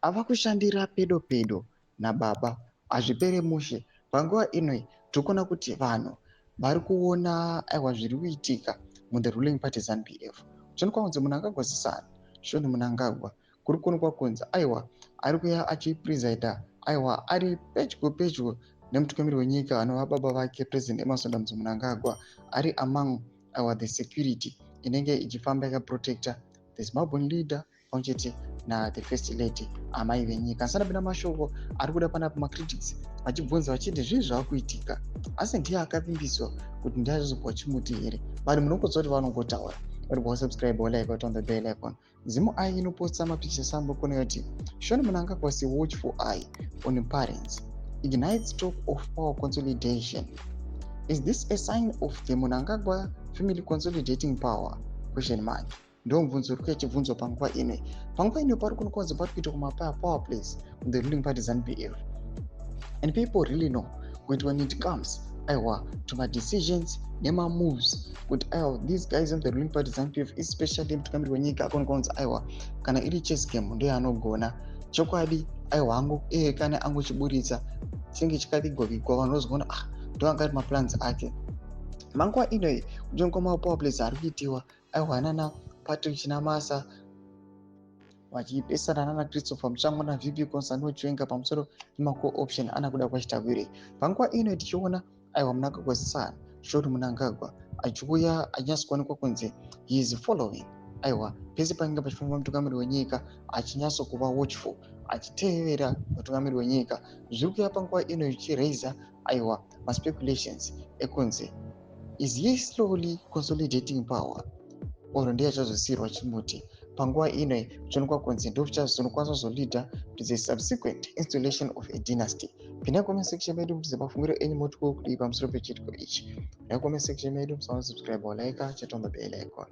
ava kushandira pedo pedo nababa hazvipere mushe. Panguva ino tikuona kuti vanhu vari kuona aiwa zviri kuitika muthe ruling party ZANU-PF. Uchionekwa kunzi Mnangagwa Sisani John Mnangagwa kuri kuonekwa kunzi aiwa ari kuya achipresida aiwa ari pedyo nemutungamiri wenyika anova baba vake President Emmerson Damzi Mnangagwa ari among the security inenge ichifamba yakaprotecta the Zimbabwean leader pamwechete the first lady amai venyika. Asandapinda mashoko ari kuda panapa macritics vachibvunza vachiti zvii zvaakuitika, asi ndiye akavimbiswa kuti ndiye achazobva chimuti here. Vanhu munongoziva kuti vanongotaura. Subscribe or like on the bell icon. Zimu Eye inoposta mapicha sambo kuna yoti John Mnangagwa say watch for eye on parents. Ignites talk of power consolidation. Is this a sign of the Mnangagwa family consolidating power? Question mark. Ndo mvunzo uri kuchibvunzwa panguva ino. Panguva ino pari kuonekwa kuti pari kuita power plays in the ruling party ZANU-PF. And people really know when it comes to my decisions, nema moves, these guys in the ruling party ZANU-PF, especially mutungamiri wenyika akonekwanzi kana iri chess game ndiye anogona chokwadi hangu kana angochiburitsa chinge chikavigwa vanhu vozogona ndo angari maplans ake. Manguva ino kujonekwa power plays ari kuitiwa nana Patrick Chinamasa vachipesana nana Christopher Muchango naVP Constantino Chiwenga pamusoro pemaco-option ana kuda kwachitagwire. Panguva ino tichiona Mnangagwa Sisani John Mnangagwa achiuya achinyatsokuonekwa kunzi he is following pese panenge pachifamba mutungamiri wenyika achinyatsokuva watchful achitevera mutungamiri wenyika. Zviri kuya panguva ino zvichiraisa maspeculations ekunzi is he slowly consolidating power or ndiye achazosiyirwa chimuti. Panguva ino kuchionekwa kunzi ndo zvinokwanisa kuzolida to the subsequent installation of a dynasty. Pinda comment section medu mutize mafungiro enyu motiko kudii pamusoro pechitiko ichi. Pinda comment section medu, subscribe or like, chat on the bell icon.